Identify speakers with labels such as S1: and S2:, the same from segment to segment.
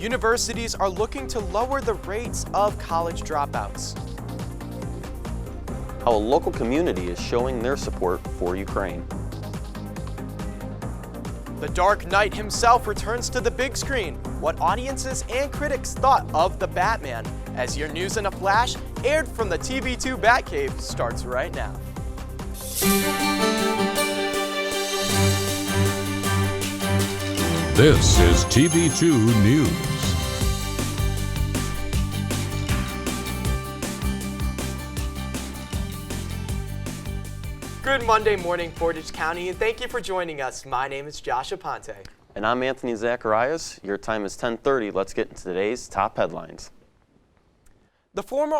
S1: Universities are looking to lower the rates of college dropouts.
S2: How a local community is showing their support for Ukraine.
S1: The Dark Knight himself returns to the big screen. What audiences and critics thought of the Batman, as your news in a flash, aired from the TV2 Batcave, starts right now.
S3: This is TV2 News.
S1: Good Monday morning, Portage County, and thank you for joining us. My name is Josh Aponte.
S2: And I'm Anthony Zacharyasz. Your time is 10:30. Let's get into today's top headlines.
S1: The former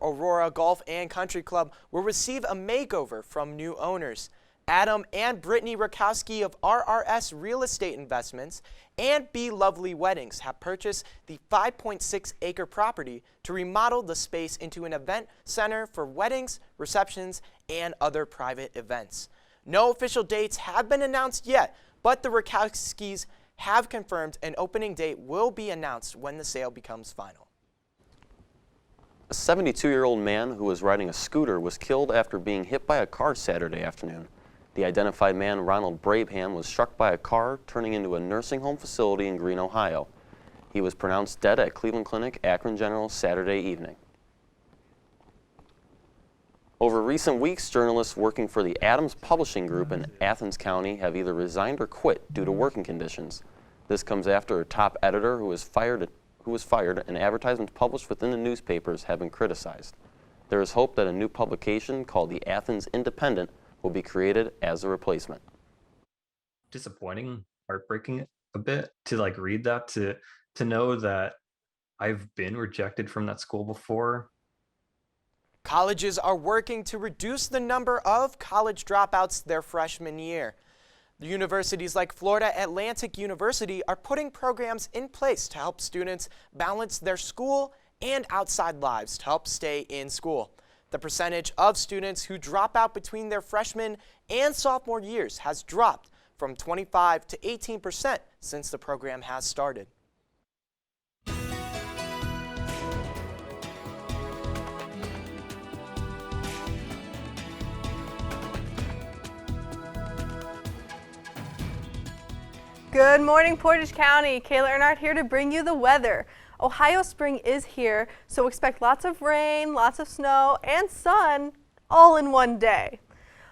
S1: Aurora Golf and Country Club will receive a makeover from new owners. Adam and Brittany Rakowski of RRS Real Estate Investments and Be Lovely Weddings have purchased the 5.6-acre property to remodel the space into an event center for weddings, receptions, and other private events. No official dates have been announced yet, but the Rakowskis have confirmed an opening date will be announced when the sale becomes final.
S2: A 72-year-old man who was riding a scooter was killed after being hit by a car Saturday afternoon. The identified man, Ronald Brabham, was struck by a car turning into a nursing home facility in Greene, Ohio. He was pronounced dead at Cleveland Clinic, Akron General, Saturday evening. Over recent weeks, journalists working for the Adams Publishing Group in Athens County have either resigned or quit due to working conditions. This comes after a top editor who was fired and advertisements published within the newspapers have been criticized. There is hope that a new publication called the Athens Independent will be created as a replacement.
S4: Disappointing, heartbreaking a bit to read that, to know that I've been rejected from that school before.
S1: Colleges are working to reduce the number of college dropouts their freshman year. The universities like Florida Atlantic University are putting programs in place to help students balance their school and outside lives to help stay in school. The percentage of students who drop out between their freshman and sophomore years has dropped from 25% to 18% since the program has started.
S5: Good morning, Portage County. Kayla Earnhart here to bring you the weather. Ohio spring is here, so expect lots of rain, lots of snow, and sun all in one day.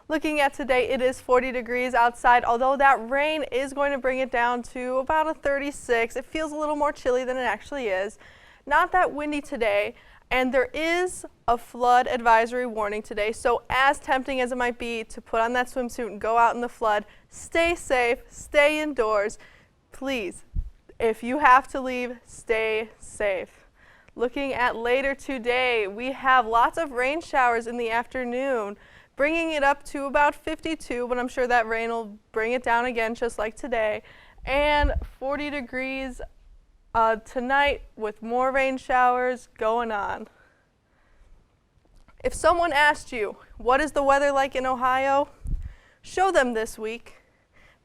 S5: Looking at today, it is 40 degrees outside, although that rain is going to bring it down to about a 36. It feels a little more chilly than it actually is. Not that windy today, and there is a flood advisory warning today, so as tempting as it might be to put on that swimsuit and go out in the flood, stay safe, stay indoors, please. If you have to leave, stay safe. Looking at later today, we have lots of rain showers in the afternoon, bringing it up to about 52, but I'm sure that rain will bring it down again just like today. And 40 degrees tonight with more rain showers going on. If someone asked you, what is the weather like in Ohio? Show them this week.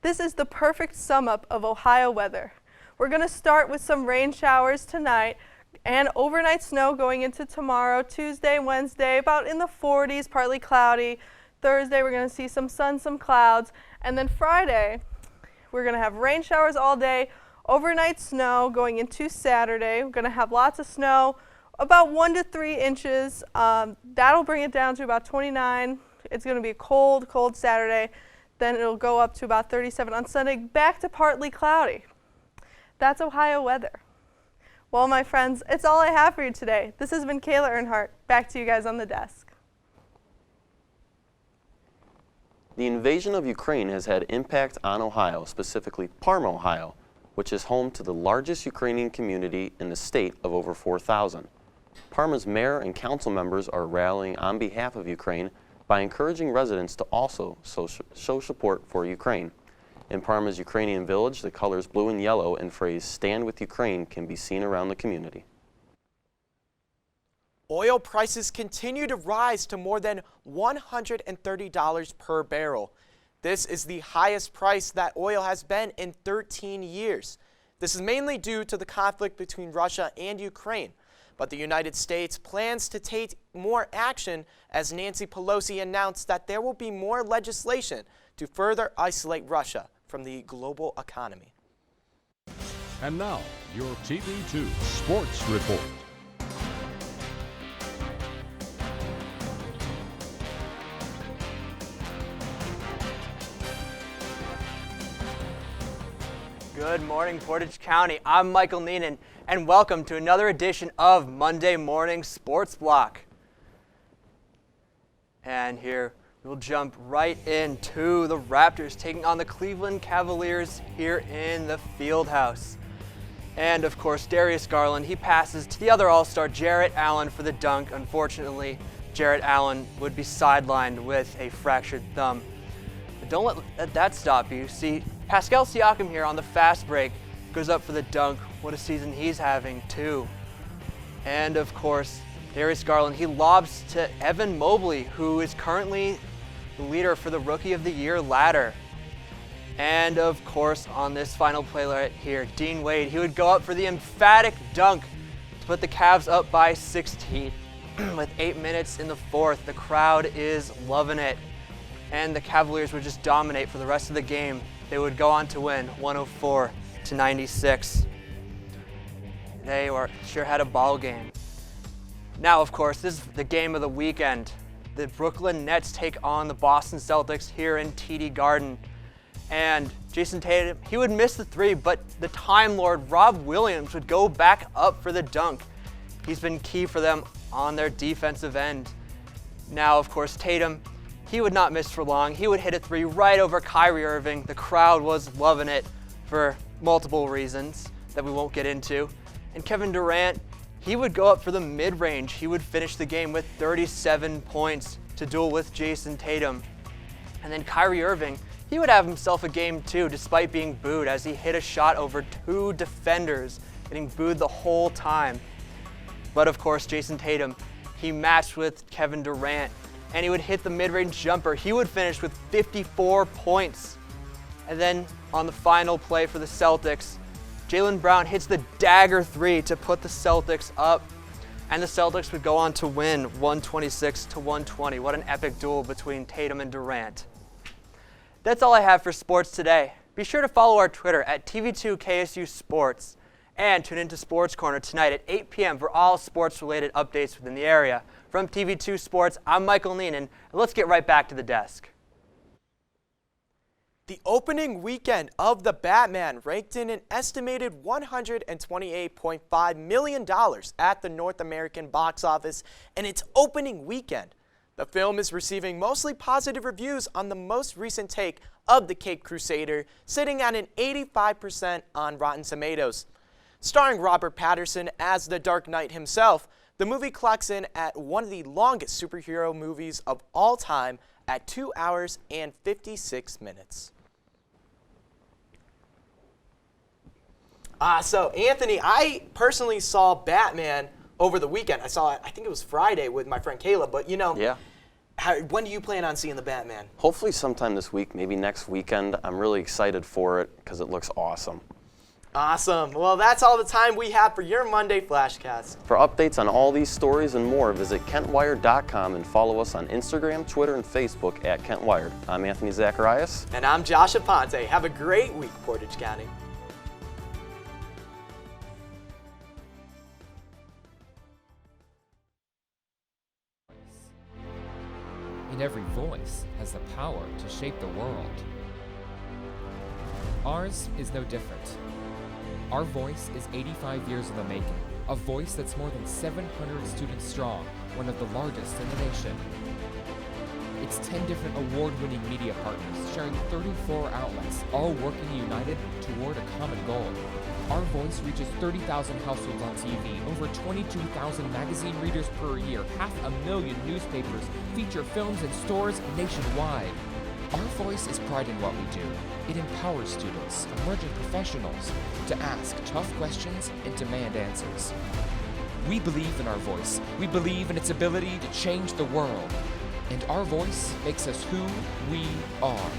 S5: This is the perfect sum up of Ohio weather. We're going to start with some rain showers tonight and overnight snow going into tomorrow, Tuesday, Wednesday, about in the 40s, partly cloudy. Thursday, we're going to see some sun, some clouds. And then Friday, we're going to have rain showers all day, overnight snow going into Saturday. We're going to have lots of snow, about 1 to 3 inches. That'll bring it down to about 29. It's going to be a cold, cold Saturday. Then it'll go up to about 37 on Sunday, back to partly cloudy. That's Ohio weather. Well, my friends, it's all I have for you today. This has been Kayla Earnhart. Back to you guys on the desk.
S2: The invasion of Ukraine has had impact on Ohio, specifically Parma, Ohio, which is home to the largest Ukrainian community in the state of over 4,000. Parma's mayor and council members are rallying on behalf of Ukraine by encouraging residents to also show support for Ukraine. In Parma's Ukrainian village, the colors blue and yellow and phrase "Stand with Ukraine" can be seen around the community.
S1: Oil prices continue to rise to more than $130 per barrel. This is the highest price that oil has been in 13 years. This is mainly due to the conflict between Russia and Ukraine. But the United States plans to take more action as Nancy Pelosi announced that there will be more legislation to further isolate Russia from the global economy.
S3: And now, your TV2 Sports Report.
S6: Good morning, Portage County. I'm Michael Neenan, and welcome to another edition of Monday Morning Sports Block. And here we'll jump right into the Raptors taking on the Cleveland Cavaliers here in the Fieldhouse. And of course, Darius Garland, he passes to the other All-Star, Jarrett Allen, for the dunk. Unfortunately, Jarrett Allen would be sidelined with a fractured thumb. But don't let that stop you. See, Pascal Siakam here on the fast break goes up for the dunk. What a season he's having, too. And of course, Darius Garland, he lobs to Evan Mobley, who is currently the leader for the Rookie of the Year ladder. And of course, on this final play right here, Dean Wade, he would go up for the emphatic dunk to put the Cavs up by 16. With 8 minutes in the fourth, the crowd is loving it. And the Cavaliers would just dominate for the rest of the game. They would go on to win 104-96. They sure had a ball game. Now, of course, this is the game of the weekend. The Brooklyn Nets take on the Boston Celtics here in TD Garden. And Jason Tatum, he would miss the three, but the Time Lord, Rob Williams, would go back up for the dunk. He's been key for them on their defensive end. Now, of course, Tatum, he would not miss for long. He would hit a three right over Kyrie Irving. The crowd was loving it for multiple reasons that we won't get into. And Kevin Durant, he would go up for the mid-range. He would finish the game with 37 points to duel with Jason Tatum. And then Kyrie Irving, he would have himself a game too, despite being booed as he hit a shot over two defenders, getting booed the whole time. But of course, Jason Tatum, he matched with Kevin Durant, and he would hit the mid-range jumper. He would finish with 54 points. And then on the final play for the Celtics, Jaylen Brown hits the dagger three to put the Celtics up. And the Celtics would go on to win 126-120. What an epic duel between Tatum and Durant. That's all I have for sports today. Be sure to follow our Twitter at TV2KSU Sports. And tune into Sports Corner tonight at 8 p.m. for all sports-related updates within the area. From TV2 Sports, I'm Michael Neenan, and let's get right back to the desk.
S1: The opening weekend of The Batman raked in an estimated $128.5 million at the North American box office in its opening weekend. The film is receiving mostly positive reviews on the most recent take of The Caped Crusader, sitting at an 85% on Rotten Tomatoes. Starring Robert Pattinson as the Dark Knight himself, the movie clocks in at one of the longest superhero movies of all time at 2 hours and 56 minutes. So Anthony, I personally saw Batman over the weekend. I saw it, I think it was Friday with my friend Kayla, but you know,
S2: Yeah.
S1: When do you plan on seeing the Batman?
S2: Hopefully sometime this week, maybe next weekend. I'm really excited for it because it looks awesome.
S1: Awesome. Well, that's all the time we have for your Monday FlashCast.
S2: For updates on all these stories and more, visit KentWired.com and follow us on Instagram, Twitter, and Facebook at KentWired. I'm Anthony Zacharyasz.
S1: And I'm Josh Aponte. Have a great week, Portage County.
S7: And every voice has the power to shape the world. Ours is no different. Our voice is 85 years in the making, a voice that's more than 700 students strong, one of the largest in the nation. It's 10 different award-winning media partners sharing 34 outlets, all working united toward a common goal. Our voice reaches 30,000 households on TV, over 22,000 magazine readers per year, 500,000 newspapers, feature films in stores nationwide. Our voice is pride in what we do. It empowers students, emerging professionals, to ask tough questions and demand answers. We believe in our voice. We believe in its ability to change the world. And our voice makes us who we are.